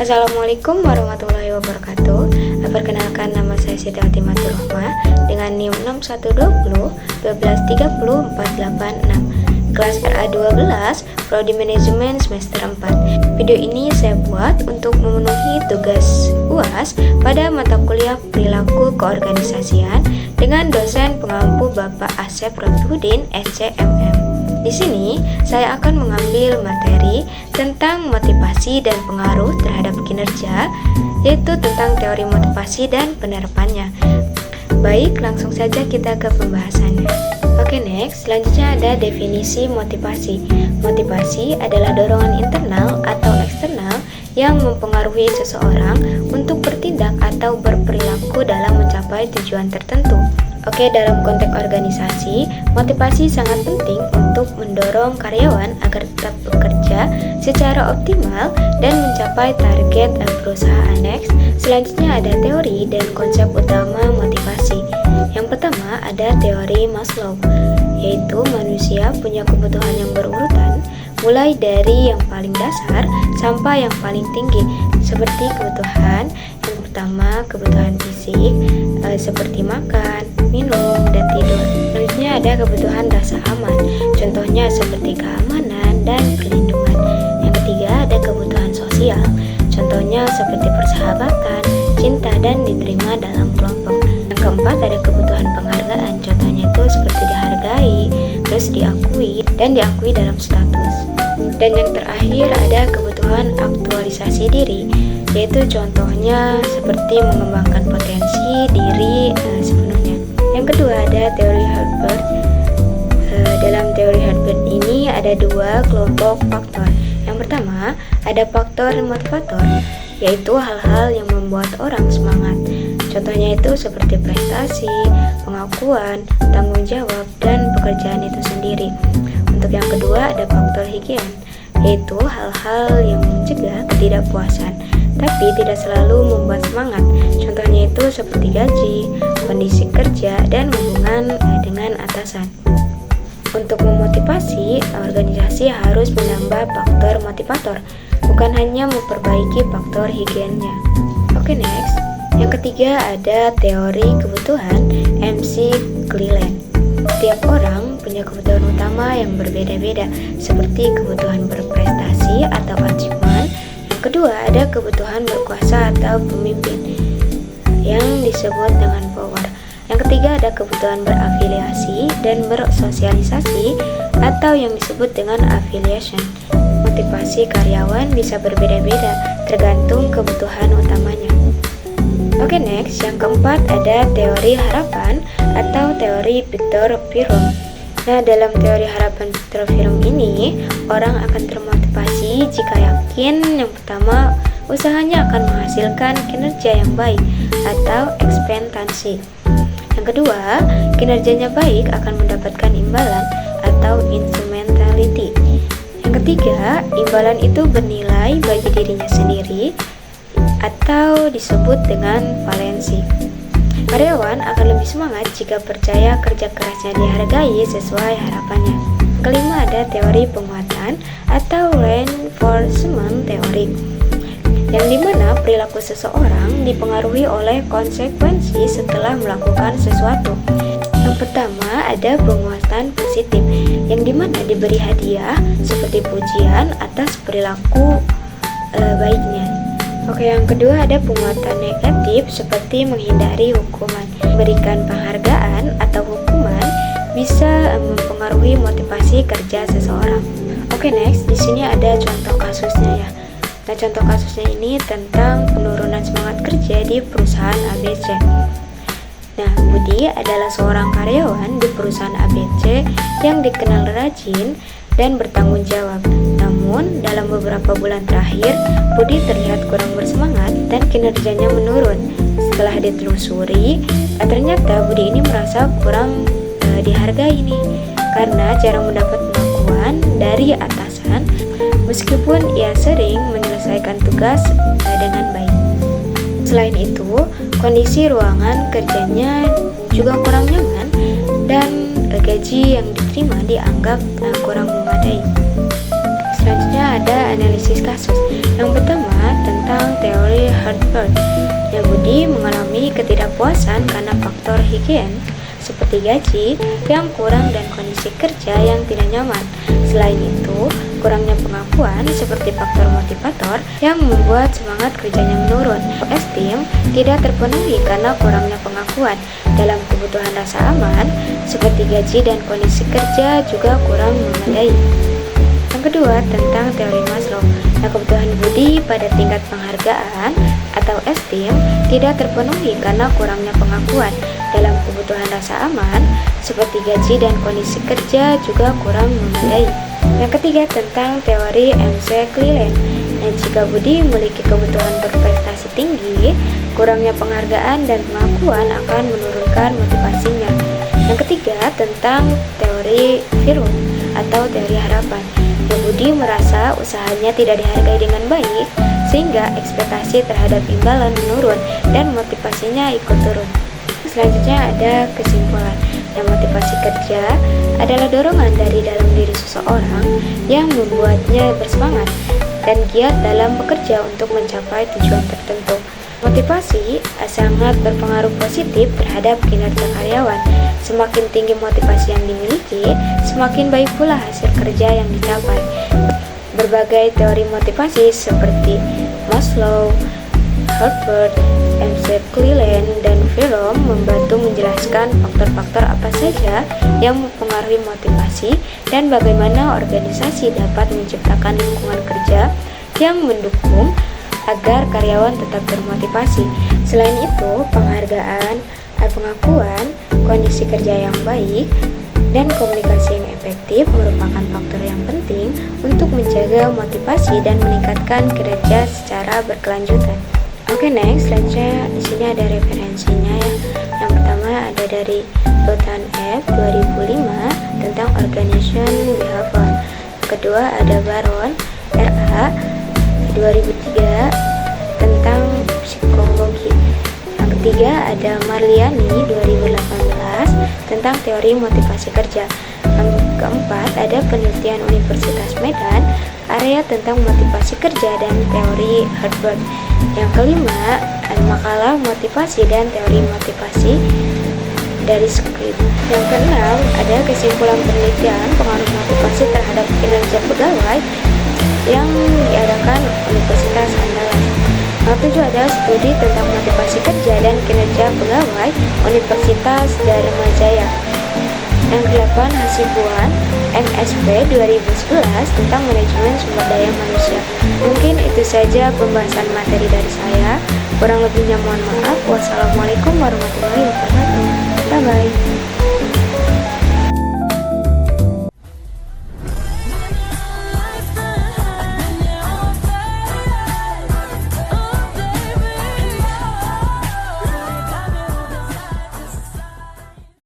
Assalamualaikum warahmatullahi wabarakatuh. Perkenalkan, nama saya Siti Atimatul Rohmah dengan NIM 6120 1230 486, kelas RA12, Prodi Manajemen semester 4. Video ini saya buat untuk memenuhi tugas UAS pada mata kuliah Perilaku Keorganisasian dengan dosen pengampu Bapak Asep Robihuddin, SCMM. Di sini saya akan mengambil materi tentang motivasi dan pengaruh terhadap kinerja, yaitu tentang teori motivasi dan penerapannya. Baik, langsung saja kita ke pembahasannya. Oke, next, selanjutnya ada definisi motivasi. Motivasi adalah dorongan internal atau eksternal yang mempengaruhi seseorang untuk bertindak atau berperilaku dalam mencapai tujuan tertentu. Oke, dalam konteks organisasi, motivasi sangat penting untuk mendorong karyawan agar tetap bekerja secara optimal dan mencapai target perusahaan. Next, selanjutnya ada teori dan konsep utama motivasi. Yang pertama ada teori Maslow, yaitu manusia punya kebutuhan yang berurutan, mulai dari yang paling dasar sampai yang paling tinggi, seperti kebutuhan yang pertama, kebutuhan fisik, seperti makan, minum, dan tidur. Selanjutnya ada kebutuhan rasa aman, contohnya seperti keamanan dan perlindungan. Yang ketiga ada kebutuhan sosial, contohnya seperti persahabatan, cinta, dan diterima dalam kelompok. Yang keempat ada kebutuhan penghargaan, contohnya itu seperti dihargai, terus diakui, dan diakui dalam status. Dan yang terakhir ada kebutuhan aktualisasi diri, yaitu contohnya seperti mengembangkan potensi diri sepenuhnya. Yang kedua ada teori Herbert. Dalam teori Herbert ini ada dua kelompok faktor. Yang pertama ada faktor motivator, yaitu hal-hal yang membuat orang semangat. Contohnya itu seperti prestasi, pengakuan, tanggung jawab, dan pekerjaan itu sendiri. Untuk yang kedua ada faktor higien, yaitu hal-hal yang mencegah ketidakpuasan tapi tidak selalu membuat semangat. Contohnya itu seperti gaji, kondisi kerja, dan hubungan dengan atasan. Untuk memotivasi, organisasi harus menambah faktor motivator, bukan hanya memperbaiki faktor higiennya. Oke, next. Yang ketiga ada teori kebutuhan MC Cleland. Setiap orang punya kebutuhan utama yang berbeda-beda, seperti kebutuhan berprestasi atau achievement. Kedua, ada kebutuhan berkuasa atau pemimpin yang disebut dengan power. Yang ketiga, ada kebutuhan berafiliasi dan bersosialisasi atau yang disebut dengan affiliation. Motivasi karyawan bisa berbeda-beda tergantung kebutuhan utamanya. Oke, next, yang keempat ada teori harapan atau teori Victor Piron. Nah, dalam teori harapan Victor Piron ini, orang akan termotivasi jika yakin yang pertama, usahanya akan menghasilkan kinerja yang baik atau ekspektasi. Yang kedua, kinerjanya baik akan mendapatkan imbalan atau instrumentality. Yang ketiga, imbalan itu bernilai bagi dirinya sendiri atau disebut dengan valensi. Karyawan akan lebih semangat jika percaya kerja kerasnya dihargai sesuai harapannya. Kelima ada teori penguatan atau reinforcement theory, yang dimana perilaku seseorang dipengaruhi oleh konsekuensi setelah melakukan sesuatu. Yang pertama ada penguatan positif, yang dimana diberi hadiah seperti pujian atas perilaku baiknya. Oke, yang kedua ada penguatan negatif seperti menghindari hukuman. Memberikan penghargaan atau hukuman bisa mempengaruhi motivasi kerja seseorang. Oke, next, di sini ada contoh kasusnya ya. Nah, contoh kasusnya ini tentang penurunan semangat kerja di perusahaan ABC. Nah, Budi adalah seorang karyawan di perusahaan ABC yang dikenal rajin dan bertanggung jawab. Namun, dalam beberapa bulan terakhir, Budi terlihat kurang bersemangat dan kinerjanya menurun. Setelah ditelusuri, ternyata Budi ini merasa kurang dihargai nih, karena jarang mendapat pengakuan dari atasan meskipun ia sering menyelesaikan tugas dengan baik. Selain itu, kondisi ruangan kerjanya juga kurang nyaman dan gaji yang diterima dianggap kurang memadai. Selanjutnya ada analisis kasus. Yang pertama tentang teori Harvard. Ya, Budi mengalami ketidakpuasan karena faktor higien seperti gaji yang kurang dan kondisi kerja yang tidak nyaman. Selain itu, kurangnya pengakuan seperti faktor motivator yang membuat semangat kerjanya menurun. Esteem tidak terpenuhi karena kurangnya pengakuan dalam kebutuhan rasa aman seperti gaji dan kondisi kerja juga kurang memadai. Yang kedua tentang teori Maslow. Kebutuhan Budi pada tingkat penghargaan atau esteem tidak terpenuhi karena kurangnya pengakuan dalam kebutuhan rasa aman seperti gaji dan kondisi kerja juga kurang memadai. Yang ketiga tentang teori MC Cleland. Jika Budi memiliki kebutuhan berprestasi tinggi, kurangnya penghargaan dan pengakuan akan menurunkan motivasinya. Yang ketiga tentang teori Firun atau teori harapan. Budi merasa usahanya tidak dihargai dengan baik, sehingga ekspektasi terhadap imbalan menurun dan motivasinya ikut turun. Selanjutnya ada kesimpulan. Motivasi kerja adalah dorongan dari dalam diri seseorang yang membuatnya bersemangat dan giat dalam bekerja untuk mencapai tujuan tertentu. Motivasi sangat berpengaruh positif terhadap kinerja karyawan. Semakin tinggi motivasi yang dimiliki, semakin baik pula hasil kerja yang dicapai. Berbagai teori motivasi seperti Maslow, Harvard, MC Cleland, dan Fromm membantu menjelaskan faktor-faktor apa saja yang mempengaruhi motivasi dan bagaimana organisasi dapat menciptakan lingkungan kerja yang mendukung agar karyawan tetap termotivasi. Selain itu, penghargaan, pengakuan, kondisi kerja yang baik, dan komunikasi yang efektif merupakan faktor yang penting untuk menjaga motivasi dan meningkatkan kinerja secara berkelanjutan. Oke, next, selanjutnya di sini ada referensinya ya. Yang pertama ada dari Sultan F 2005 tentang Organization Behavior. Kedua ada Baron RA 2003 tentang psikologi. Yang ketiga ada Marliani 2018 tentang teori motivasi kerja. Yang keempat ada penelitian Universitas Medan area tentang motivasi kerja dan teori Harvard. Yang kelima ada makalah motivasi dan teori motivasi dari Script. Yang keenam ada kesimpulan penelitian pengaruh motivasi terhadap kinerja pegawai yang diadakan Universitas Andalas. Yang ketujuh ada studi tentang motivasi kerja dan kinerja pegawai Universitas Dharma Jaya. Yang delapan Hasibuan MSP 2011 tentang manajemen sumber daya manusia. Mungkin itu saja pembahasan materi dari saya. Kurang lebihnya mohon maaf. Wassalamualaikum warahmatullahi wabarakatuh. Bye bye.